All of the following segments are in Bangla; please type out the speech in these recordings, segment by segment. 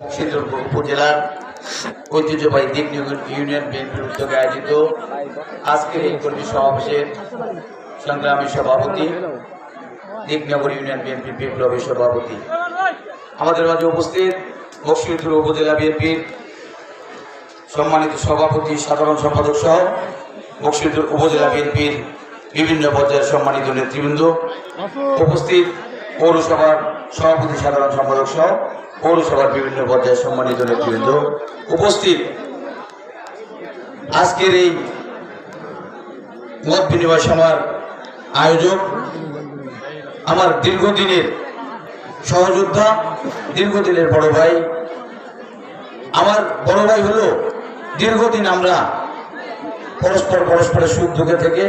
বক্সিদুর্গ উপজেলার ঐতিহ্যবাহী দিকনগর ইউনিয়ন বিএনপির উদ্যোগে আয়োজিত আজকের এই কর্মী সমাবেশের সংগ্রামী সভাপতি, দিকনগর ইউনিয়ন বিএনপির বিপ্লবী সভাপতি, আমাদের মাঝে উপস্থিত বক্সিদুর্গ উপজেলা বিএনপির সম্মানিত সভাপতি, সাধারণ সম্পাদক সহ বক্সিদুর্গ উপজেলা বিএনপির বিভিন্ন পর্যায়ের সম্মানিত নেতৃবৃন্দ, উপস্থিত পৌরসভার সভাপতি, সাধারণ সম্পাদক সহ পৌরসভার বিভিন্ন পর্যায়ের সম্মানিত নেতৃবৃন্দ, উপস্থিত আজকের এই মত বিনিময় সভার আয়োজক, আমার দীর্ঘদিনের সহযোদ্ধা, দীর্ঘদিনের বড় ভাই, আমার বড় ভাই হলো দীর্ঘদিন আমরা পরস্পরের সুখ দুঃখে থেকে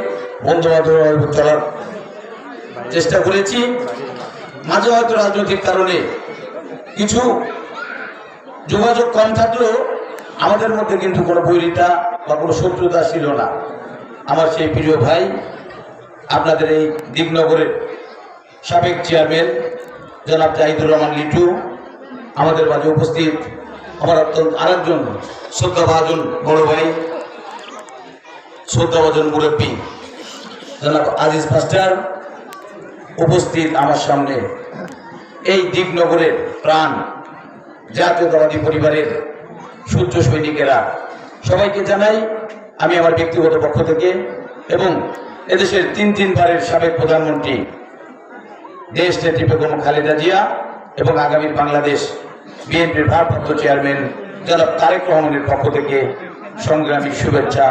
বন্ধু বান্ধব চলার চেষ্টা করেছি। মাঝে হয়তো রাজনৈতিক কারণে কিছু যোগাযোগ কম থাকলেও আমাদের মধ্যে কিন্তু কোনো বৈরিতা বা কোনো শত্রুতা ছিল না। আমার সেই প্রিয় ভাই, আপনাদের এই দিকনগরের সাবেক চেয়ারম্যান জনাব জাহিদুর রহমান লিটু, আমাদের মাঝে উপস্থিত আমার অত্যন্ত আরেকজন শ্রদ্ধাভাজন বড় ভাই, শ্রদ্ধাভাজন মুরব্বী জনাব আজিজ মাস্টার, উপস্থিত আমার সামনে এই দিকনগরের প্রাণ জাতীয়তাবাদী পরিবারের সূর্য সৈনিকেরা, সবাইকে জানাই আমি আমার ব্যক্তিগত পক্ষ থেকে এবং এদেশের তিনবারের সাবেক প্রধানমন্ত্রী দেশ নেত্রী বেগম খালেদা জিয়া এবং আগামীর বাংলাদেশ বিএনপির ভারপ্রাপ্ত চেয়ারম্যান জনাব তারেক রহমানের পক্ষ থেকে সংগ্রামী শুভেচ্ছা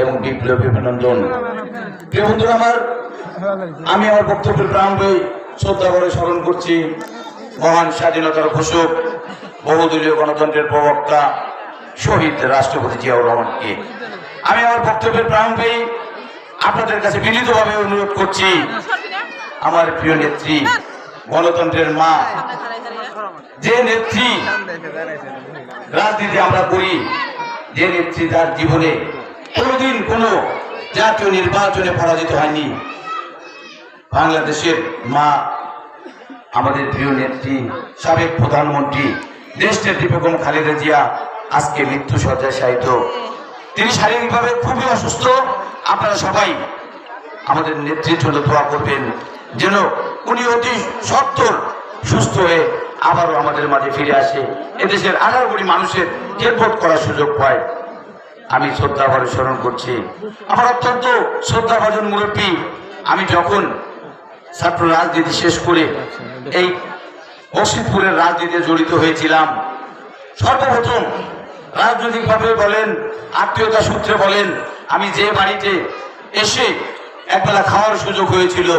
এবং বিপ্লবী অভিনন্দন। প্রিয় বন্ধুরা আমার, আমি আমার বক্তব্যের প্রারম্ভে শ্রদ্ধা করে স্মরণ করছি মহান স্বাধীনতার ঘোষক, বহুদলীয় গণতন্ত্রের প্রবক্তা শহীদ রাষ্ট্রপতি জিয়াউর রহমানকে। আমি আমার বক্তব্যের প্রারম্ভেই আপনাদের কাছে বিনীতভাবে অনুরোধ করছি, আমার প্রিয় নেত্রী, গণতন্ত্রের মা, যে নেত্রী রাজনীতি আমরা করি, যে নেত্রী তার জীবনে কোনোদিন কোনো জাতীয় নির্বাচনে পরাজিত হয়নি, বাংলাদেশের মা, আমাদের প্রিয় নেত্রী, সাবেক প্রধানমন্ত্রী দেশ নেত্রী বেগম খালেদা জিয়া আজকে মৃত্যু শয্যায় শায়িত। তিনি শারীরিকভাবে খুবই অসুস্থ। আপনারা সবাই আমাদের নেত্রীর জন্য দোয়া করবেন যেন উনি অতি সত্বর সুস্থ হয়ে আবারও আমাদের মাঝে ফিরে আসে, এদেশের 18 কোটি মানুষের খেদমত করার সুযোগ পায়। আমি শ্রদ্ধাভরে স্মরণ করছি আমার অত্যন্ত শ্রদ্ধাভাজন মুরব্বী। আমি যখন ছাত্র রাজনীতি শেষ করে এই বক্সিদপুরের রাজনীতিতে জড়িত হয়েছিলাম, সর্বপ্রথম রাজনৈতিকভাবে বলেন, আত্মীয়তা সূত্রে বলেন, আমি যে বাড়িতে এসে একবেলা খাওয়ার সুযোগ হয়েছিল